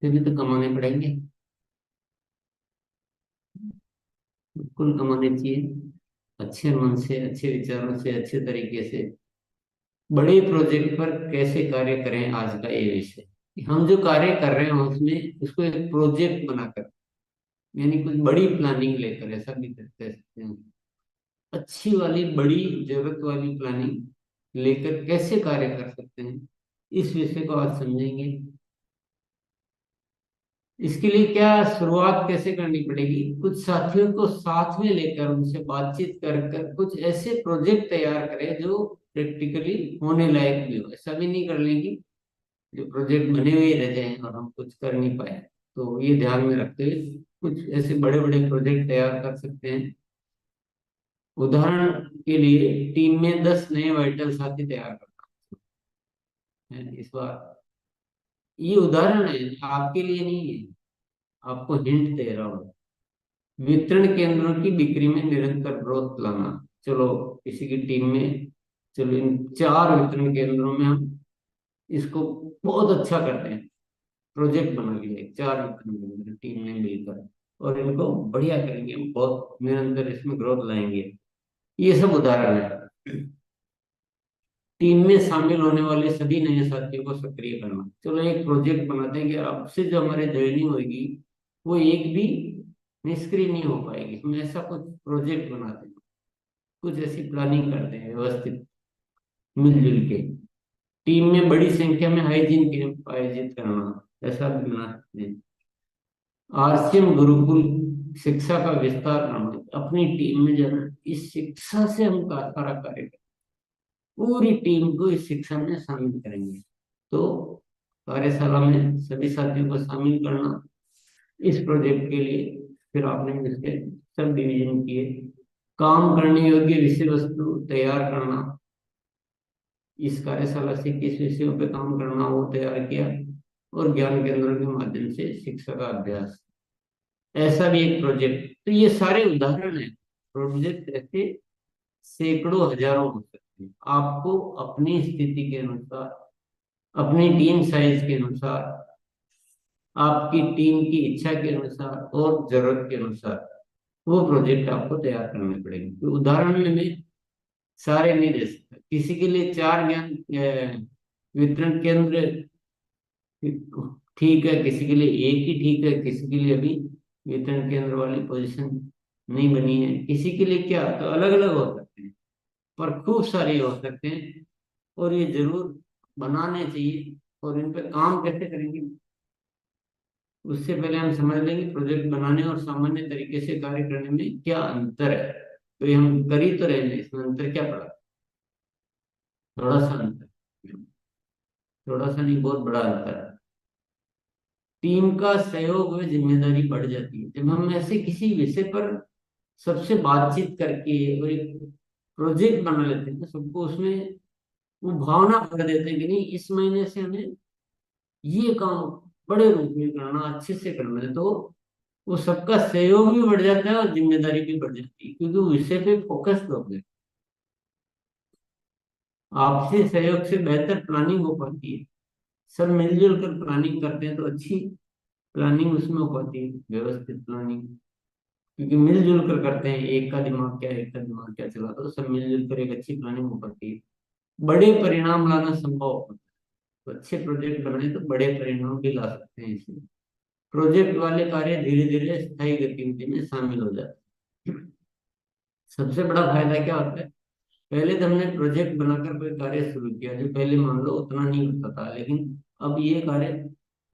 फिर भी तो कमाने पड़ेंगे। बिल्कुल कमाने चाहिए, अच्छे मन से, अच्छे विचारों से, अच्छे तरीके से। बड़े प्रोजेक्ट पर कैसे कार्य करें, आज का ये विषय। हम जो कार्य कर रहे हैं उसमें उसको एक प्रोजेक्ट बनाकर, यानी कुछ बड़ी प्लानिंग लेकर, ऐसा भी कह सकते हैं। अच्छी वाली बड़ी जरूरत वाली प्लानिंग लेकर कैसे कार्य कर सकते हैं, इस विषय को आज समझेंगे। इसके लिए क्या शुरुआत कैसे करनी पड़ेगी, कुछ साथियों को साथ में लेकर उनसे बातचीत कर कर कुछ ऐसे प्रोजेक्ट तैयार करें जो प्रैक्टिकली होने लायक भी हो। ऐसा भी नहीं कर लेंगे जो प्रोजेक्ट बने हुए ही रह जाएं और हम कुछ कर नहीं पाए। तो ये ध्यान में रखते हुए कुछ ऐसे बड़े बड़े प्रोजेक्ट तैयार कर सकते हैं। उदाहरण के लिए टीम में 10 नए वाइटल साथी तैयार करना है इस बार। ये उदाहरण है, आपके लिए नहीं है, आपको हिंट दे रहा हूँ। वितरण केंद्रों की बिक्री में निरंतर ग्रोथ लाना। चलो, किसी की टीम में, चलो इन 4 वितरण केंद्रों में हम इसको बहुत अच्छा करते हैं। प्रोजेक्ट बना लिए 4 वितरण केंद्र टीम ने मिलकर, और इनको बढ़िया करेंगे, हम बहुत निरंतर इसमें ग्रोथ लाएंगे। ये सब उदाहरण है। टीम में शामिल होने वाले सभी नए साथियों को सक्रिय करना। चलो एक प्रोजेक्ट बनाते हैं कि अब से जो हमारे ज्वाइनिंग होगी वो एक भी निष्क्रिय नहीं हो पाएगी। हम ऐसा कुछ प्रोजेक्ट बनाते हैं, कुछ ऐसी प्लानिंग करते हैं व्यवस्थित, मिलजुल के। टीम में बड़ी संख्या में हाइजीन कैंप आयोजित करना, ऐसा भी बना सकते हैं। आरसीएम गुरुकुल शिक्षा का विस्तार करना, अपनी टीम में जो है ना, इस शिक्षा से हम सारा कार्य करें, पूरी टीम को इस शिक्षा में शामिल करेंगे। तो कार्यशाला में सभी साथियों को शामिल करना इस प्रोजेक्ट के लिए। फिर आपने इसके सब डिवीजन किए। काम करने योग्य विषय वस्तु तैयार करना, इस कार्यशाला से किस विषयों पे काम करना वो तैयार किया। और ज्ञान केंद्रों के माध्यम से शिक्षा का अभ्यास, ऐसा भी एक प्रोजेक्ट। तो ये सारे उदाहरण है। प्रोजेक्ट ऐसे सैकड़ों हजारों हो सकते हैं, आपको अपनी स्थिति के अनुसार, अपनी टीम साइज के अनुसार, आपकी टीम की इच्छा के अनुसार और जरूरत के अनुसार वो प्रोजेक्ट आपको तैयार करने पड़ेंगे। तो उदाहरण में मैं सारे नहीं दे सकता। किसी के लिए 4 ज्ञान वितरण केंद्र ठीक है, किसी के लिए एक ही ठीक है, किसी के लिए अभी वितरण केंद्र वाली पोजीशन नहीं बनी है, किसी के लिए क्या, तो अलग अलग हो सकते हैं, पर खूब सारे हो सकते हैं। और ये जरूर बनाने चाहिए। और इन पे काम कैसे करेंगे, उससे पहले हम समझ लेंगे प्रोजेक्ट बनाने और सामान्य तरीके से कार्य करने में क्या अंतर है। तो ये हम कर ही तो रहे हैं, इसमें अंतर क्या पड़ा, थोड़ा सा अंतर, थोड़ा सा नहीं, बहुत बड़ा अंतर है। टीम का सहयोग व जिम्मेदारी बढ़ जाती है जब हम ऐसे किसी विषय पर सबसे बातचीत करके और एक प्रोजेक्ट बना लेते हैं, तो सबको उसमें वो भावना भर देते हैं कि नहीं, इस महीने से हमें ये काम बड़े रूप में करना, अच्छे से करना है। तो वो सबका सहयोग भी बढ़ जाता है और जिम्मेदारी भी बढ़ जाती है, क्योंकि वो विषय पे फोकस हो गए। आपसी सहयोग से बेहतर प्लानिंग हो पाती है। सब मिलजुल कर प्लानिंग करते हैं तो अच्छी प्लानिंग उसमें हो पाती है, व्यवस्थित प्लानिंग। क्योंकि मिलजुल कर करते हैं, एक का दिमाग क्या, एक का दिमाग क्या चला, तो सब मिलजुल कर एक अच्छी प्लानिंग हो पाती है, बड़े परिणाम लाना संभव हो पाता है। तो अच्छे प्रोजेक्ट बनाए तो बड़े परिणाम भी ला सकते हैं इसमें। प्रोजेक्ट वाले कार्य धीरे धीरे स्थायी गतिविधि में शामिल हो जाते हैं। सबसे बड़ा फायदा क्या होता है, पहले तो हमने प्रोजेक्ट बनाकर कोई कार्य शुरू किया जो पहले मान लो उतना नहीं होता था, लेकिन अब ये कार्य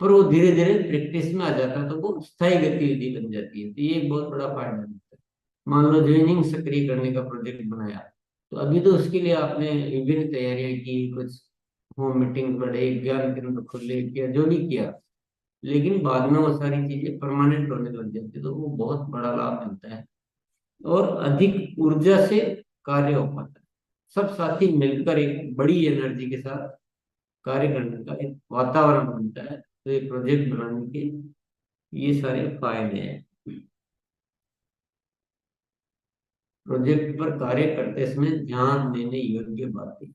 पर वो धीरे धीरे प्रैक्टिस में आ जाता है, तो वो स्थायी गतिविधि बन जाती है। तो ये एक बहुत बड़ा फायदा होता है। मान लो ज्वाइनिंग सक्रिय करने का प्रोजेक्ट बनाया, तो अभी तो उसके लिए आपने विभिन्न तैयारियां की, कुछ होम मीटिंग पढ़े, ज्ञान केंद्र खोले, किया जो भी किया, लेकिन बाद में वो सारी चीजें परमानेंट होने लग जाती है, तो वो बहुत बड़ा लाभ मिलता है और अधिक ऊर्जा से कार्य हो पाता है। सब साथी मिलकर एक बड़ी एनर्जी के साथ कार्य करने का एक वातावरण बनता है। तो ये प्रोजेक्ट बनाने के ये सारे फायदे हैं। प्रोजेक्ट पर कार्य करते समय ध्यान देने योग्य बातें।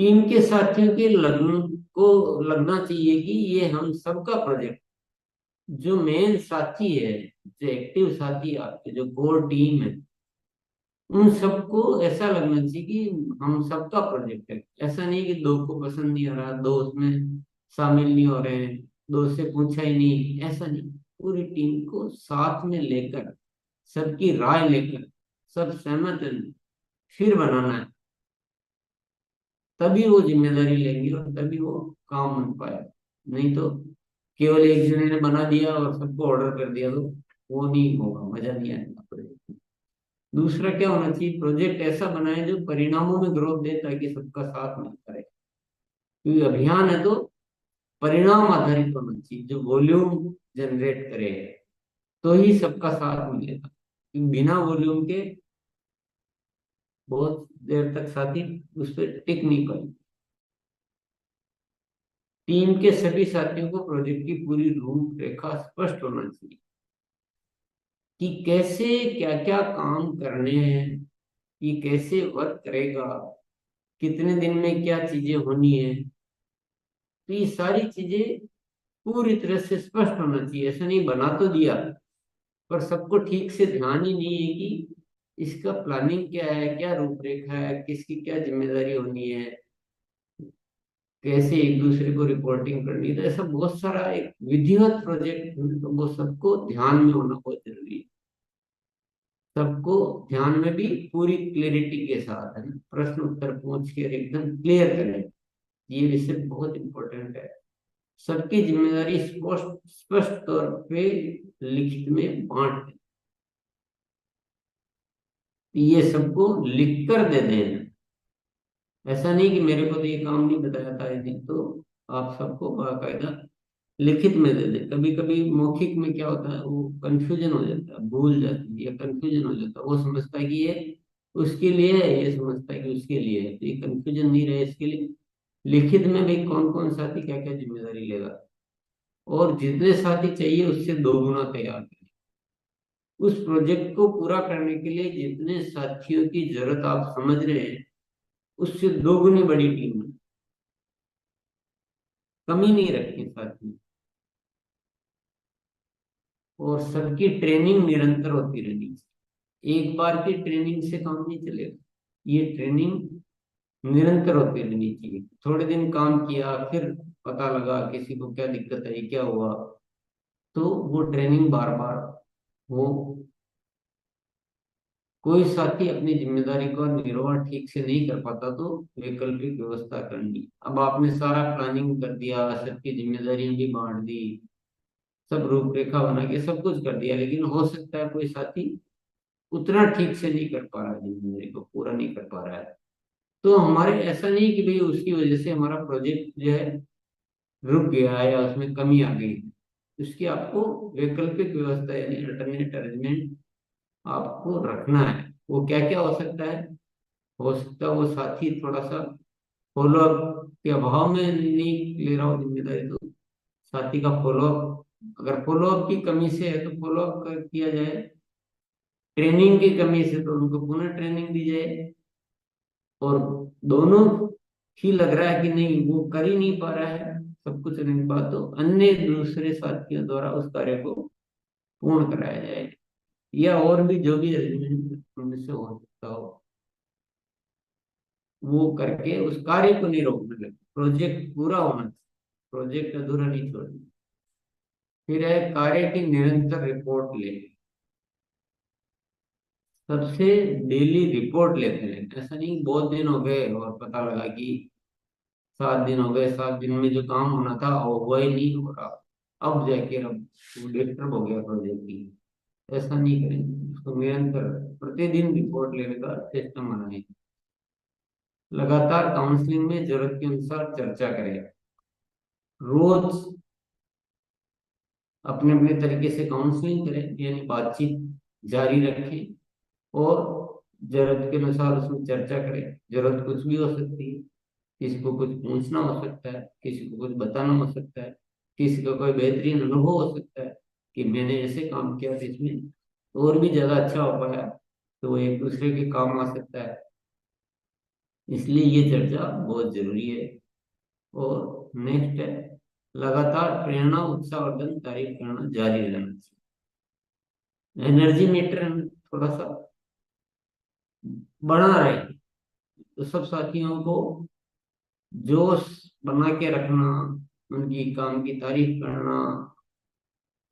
टीम के साथियों के लगना चाहिए कि ये हम सबका प्रोजेक्ट। जो मेन साथी है, जो एक्टिव साथी है आपके, जो कोर टीम है, उन सबको ऐसा लगना चाहिए कि हम सबका प्रोजेक्ट है। ऐसा नहीं कि दो को पसंद नहीं आ रहा, दो उसमें शामिल नहीं हो रहे हैं, दो से पूछा ही नहीं, ऐसा नहीं। पूरी टीम को साथ में लेकर, सबकी राय लेकर, सब सहमत है, फिर बनाना है। तभी वो जिम्मेदारी लेंगे और तभी वो काम बन पाएगा। नहीं तो केवल एक जने ने बना दिया और सबको ऑर्डर कर दिया तो वो नहीं होगा, मजा नहीं आएगा प्रोजेक्ट। दूसरा क्या होना चाहिए, प्रोजेक्ट ऐसा बनाए जो परिणामों में ग्रोथ दे, ताकि सबका साथ मिलता रहे। क्योंकि अभियान है तो परिणाम आधारित होना चाहिए, जो वॉल्यूम जनरेट करे, तो ही सबका साथ मिलेगा। क्योंकि बिना वॉल्यूम के बहुत देर तक साथी उस पर टिक नहीं पाए। टीम के सभी साथियों को प्रोजेक्ट की पूरी रूपरेखा स्पष्ट होना चाहिए कि कैसे क्या क्या काम करने हैं, ये कैसे वर्क करेगा, कितने दिन में क्या चीजें होनी है। तो ये सारी चीजें पूरी तरह से स्पष्ट होना चाहिए। ऐसा नहीं बना तो दिया, पर सबको ठीक से ध्यान ही नहीं है कि इसका प्लानिंग क्या है, क्या रूपरेखा है, किसकी क्या जिम्मेदारी होनी है, कैसे एक दूसरे को रिपोर्टिंग करनी है। तो ऐसा बहुत सारा एक विधिवत प्रोजेक्ट, तो वो सबको ध्यान में होना बहुत जरूरी है। सबको ध्यान में भी पूरी क्लियरिटी के साथ है ना, प्रश्न उत्तर पूछ के एकदम क्लियर करें। ये विषय बहुत इंपॉर्टेंट है। सबकी जिम्मेदारी स्पष्ट स्पष्ट तौर पे लिखित में बांट दें। ये सबको लिख कर दे दें। ऐसा नहीं कि मेरे को तो ये काम नहीं बताया था, ये नहीं तो आप सबको बाकायदा लिखित में दे दें। कभी कभी मौखिक में क्या होता है, वो कंफ्यूजन हो जाता है, भूल जाती है या कंफ्यूजन हो जाता है। वो समझता है कि ये उसके लिए है, ये समझता है कि उसके लिए है, तो ये कंफ्यूजन नहीं रहे इसके लिए लिखित में भाई कौन कौन साथी क्या क्या जिम्मेदारी लेगा। और जितने साथी चाहिए उससे दो गुना तैयार करें। उस प्रोजेक्ट को पूरा करने के लिए जितने साथियों की जरूरत आप समझ रहे हैं, उससे दोगुनी बड़ी टीम है। कमी नहीं रखें साथियों। और सबकी ट्रेनिंग निरंतर होती रहनी चाहिए। एक बार की ट्रेनिंग से काम नहीं चलेगा, ये ट्रेनिंग निरंतर होती रहनी चाहिए। थोड़े दिन काम किया, फिर पता लगा किसी को क्या दिक्कत आई, क्या हुआ, तो वो ट्रेनिंग बार बार हो। कोई साथी अपनी जिम्मेदारी का निर्वहन ठीक से नहीं कर पाता तो वैकल्पिक व्यवस्था करनी। अब आपने सारा प्लानिंग कर दिया, सबकी जिम्मेदारी भी बांट दी, सब रूपरेखा बना के सब कुछ कर दिया, लेकिन हो सकता है कोई साथी उतना ठीक से नहीं कर पा रहा है, जिम्मेदारी को पूरा नहीं कर पा रहा है। तो हमारे ऐसा नहीं कि भाई उसकी वजह से हमारा प्रोजेक्ट जो है रुक गया है या उसमें कमी आ गई। उसकी आपको वैकल्पिक व्यवस्था यानी अल्टरनेट अरेंजमेंट आपको रखना है। वो क्या क्या हो सकता है, हो सकता है वो साथी थोड़ा सा फॉलो अप के अभाव में नहीं ले रहा हो जिम्मेदारी, तो साथी का फॉलो अप, अगर फॉलो अप की कमी से है तो फॉलो अप किया जाए। ट्रेनिंग की कमी से तो उनको पुनः ट्रेनिंग दी जाए। और दोनों ही लग रहा है कि नहीं वो कर ही नहीं पा रहा है सब कुछ करने के बाद, तो अन्य दूसरे साथियों द्वारा उस कार्य को पूर्ण कराया जाए। या और भी जो भी अरेंजमेंट उनसे हो सकता हो, वो करके उस कार्य को नहीं रोकने लगे। प्रोजेक्ट पूरा होना चाहिए, प्रोजेक्ट अधूरा नहीं छोड़ना। फिर है कार्य की निरंतर रिपोर्ट ले। सबसे डेली रिपोर्ट लेते हैं। ऐसा नहीं बहुत दिन हो गए और पता लगा कि 7 दिन हो गए, 7 दिन में जो काम होना था वो हुआ ही नहीं हो रहा, अब जाके अब वो डिस्टर्ब हो गया प्रोजेक्ट की। ऐसा नहीं करेंगे, उसको निरंतर प्रतिदिन रिपोर्ट लेने का सिस्टम बनाए। लगातार काउंसलिंग में जरूरत के अनुसार चर्चा करें। रोज अपने अपने तरीके से काउंसलिंग करें, यानी बातचीत जारी रखें। और जरूरत के अनुसार उसमें चर्चा करें। जरूरत कुछ भी हो सकती है, किसी को कुछ पूछना हो सकता है, किसी को कुछ बताना हो सकता है, किसी का कोई बेहतरीन अनुभव हो सकता है कि मैंने ऐसे काम किया तो इसमें और भी ज्यादा अच्छा हो पाया, तो वो एक दूसरे के काम आ सकता है। इसलिए ये चर्चा बहुत जरूरी है। और नेक्स्ट है, लगातार प्रेरणा उत्साहवर्धन तारीफ करना जारी रहना चाहिए। एनर्जी मीटर हम थोड़ा सा बढ़ा रहे हैं, तो सब साथियों को जोश बना के रखना, उनकी काम की तारीफ करना,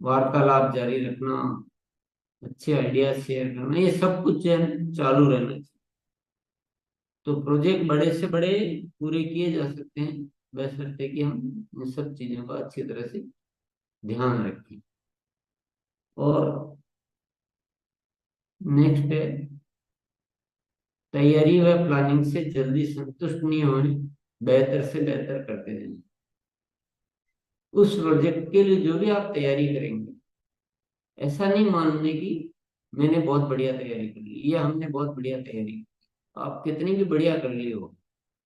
वार्तालाप जारी रखना, अच्छे आइडिया शेयर करना, ये सब कुछ जो है चालू रहना चाहिए। तो प्रोजेक्ट बड़े से बड़े पूरे किए जा सकते हैं, बशर्ते कि हम इन सब चीजों का अच्छी तरह से ध्यान रखें। और नेक्स्ट है, तैयारी व प्लानिंग से जल्दी संतुष्ट नहीं होने, बेहतर से बेहतर करते जाएं। उस प्रोजेक्ट के लिए जो भी आप तैयारी करेंगे, ऐसा नहीं मानने की मैंने बहुत बढ़िया तैयारी कर ली या हमने बहुत बढ़िया तैयारी की। आप कितनी भी बढ़िया कर ली हो,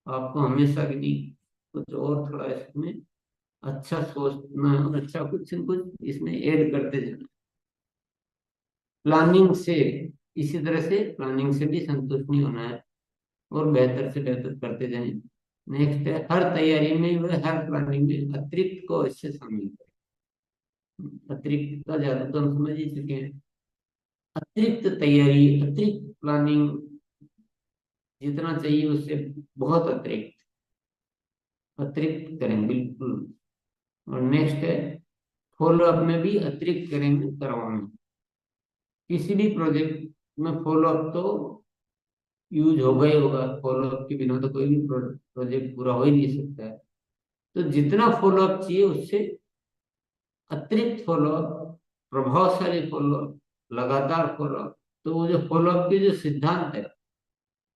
आपको हमेशा की नहीं, कुछ और थोड़ा इसमें अच्छा सोचना है और अच्छा कुछ न कुछ इसमें ऐड करते जाना। प्लानिंग से, इसी तरह से प्लानिंग से भी संतुष्ट नहीं होना है और बेहतर से बेहतर करते जाएं। नेक्स्ट है, हर तैयारी में व हर प्लानिंग में अतिरिक्त को इससे शामिल करें। अतिरिक्त का ज्यादा तो हम समझ ही चुके हैं। अतिरिक्त तैयारी, अतिरिक्त प्लानिंग जितना चाहिए उससे बहुत अतिरिक्त अतिरिक्त करें बिल्कुल। और नेक्स्ट है, फॉलो अप में भी अतिरिक्त करेंगे करवाएं। किसी भी प्रोजेक्ट में फॉलो अप तो यूज होगा ही होगा, फॉलो अप के बिना तो कोई भी प्रोजेक्ट पूरा हो ही नहीं सकता है। तो जितना फॉलो अप चाहिए उससे अतिरिक्त फॉलो अप, प्रभावशाली फॉलो अप, लगातार फॉलो अप। तो वो जो फॉलो अप के जो सिद्धांत है,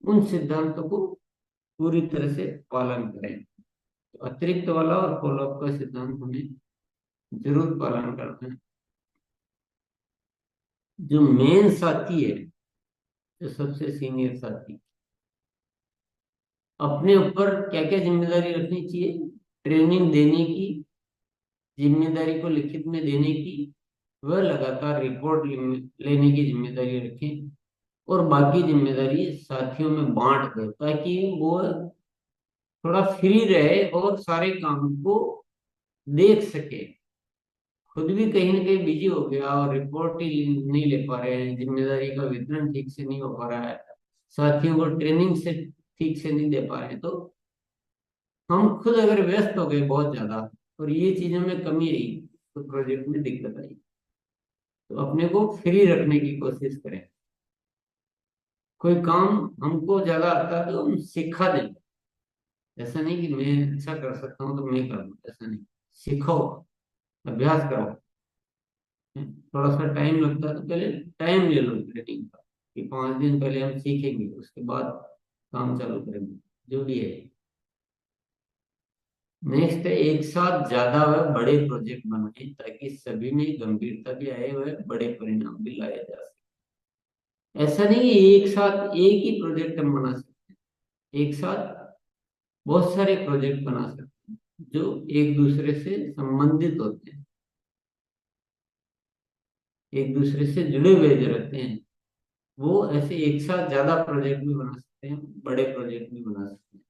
उन सिद्धांतों को पूरी तरह से पालन करें। तो अतिरिक्त वाला और फॉलो अप का सिद्धांत हमें जरूर पालन करना है। जो मेन साथी है, जो सबसे सीनियर साथी, अपने ऊपर क्या क्या जिम्मेदारी रखनी चाहिए? ट्रेनिंग देने की जिम्मेदारी को लिखित में देने की, वह लगातार रिपोर्ट लेने की जिम्मेदारी रखें। और बाकी जिम्मेदारी साथियों में बांट दें ताकि वो थोड़ा फ्री रहे और सारे काम को देख सके। खुद भी कहीं ना कहीं बिजी हो गया और रिपोर्ट ही नहीं ले पा रहे हैं, जिम्मेदारी का वितरण ठीक से नहीं हो पा रहा है, साथियों को ट्रेनिंग से ठीक से नहीं दे पा रहे हैं, तो हम खुद अगर व्यस्त हो गए बहुत ज्यादा और ये चीजों में कमी आई, तो प्रोजेक्ट में दिक्कत आई। तो अपने को फ्री रखने की कोशिश करें। कोई काम हमको ज्यादा आता है तो हम सिखा दें। ऐसा नहीं कि मैं अच्छा कर सकता हूँ तो मैं कर लूँ, ऐसा नहीं। सीखो, अभ्यास करो। थोड़ा सा टाइम लगता है तो पहले टाइम ले लो ट्रेनिंग का, कि 5 दिन पहले हम सीखेंगे, उसके बाद काम चालू करेंगे, जो भी है। नेक्स्ट है, एक साथ ज्यादा व बड़े प्रोजेक्ट बनाए ताकि सभी में गंभीरता भी आए व बड़े परिणाम भी लाए जा सके। ऐसा नहीं कि एक साथ एक ही प्रोजेक्ट हम बना सकते हैं, एक साथ बहुत सारे प्रोजेक्ट बना सकते हैं जो एक दूसरे से संबंधित होते हैं, एक दूसरे से जुड़े हुए जो रहते हैं, वो ऐसे एक साथ ज्यादा प्रोजेक्ट भी बना सकते हैं, बड़े प्रोजेक्ट भी बना सकते हैं,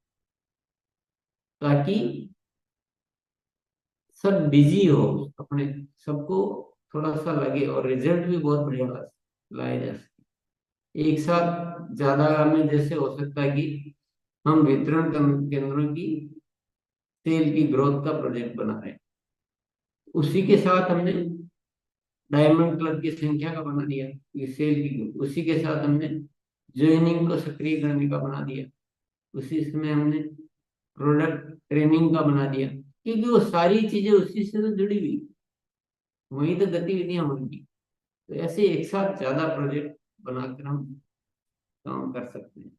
ताकि सब बिजी हो अपने, सबको थोड़ा सा लगे और रिजल्ट भी बहुत बढ़िया लाए जा सके। एक साथ ज्यादा में जैसे हो सकता है कि हम वितरण केंद्रों की सेल की ग्रोथ का प्रोजेक्ट बना रहे हैं, उसी के साथ हमने डायमंड क्लब की संख्या का बना दिया, ये सेल की ग्रोथ, उसी के साथ हमने ज्वाइनिंग को सक्रिय करने का बना दिया, उसी समय हमने प्रोडक्ट ट्रेनिंग का बना दिया, क्योंकि वो सारी चीजें उसी से तो जुड़ी हुई, वही तो गतिविधियां होंगी। तो ऐसे एक साथ ज्यादा प्रोजेक्ट बनाकर हम काम कर सकते हैं।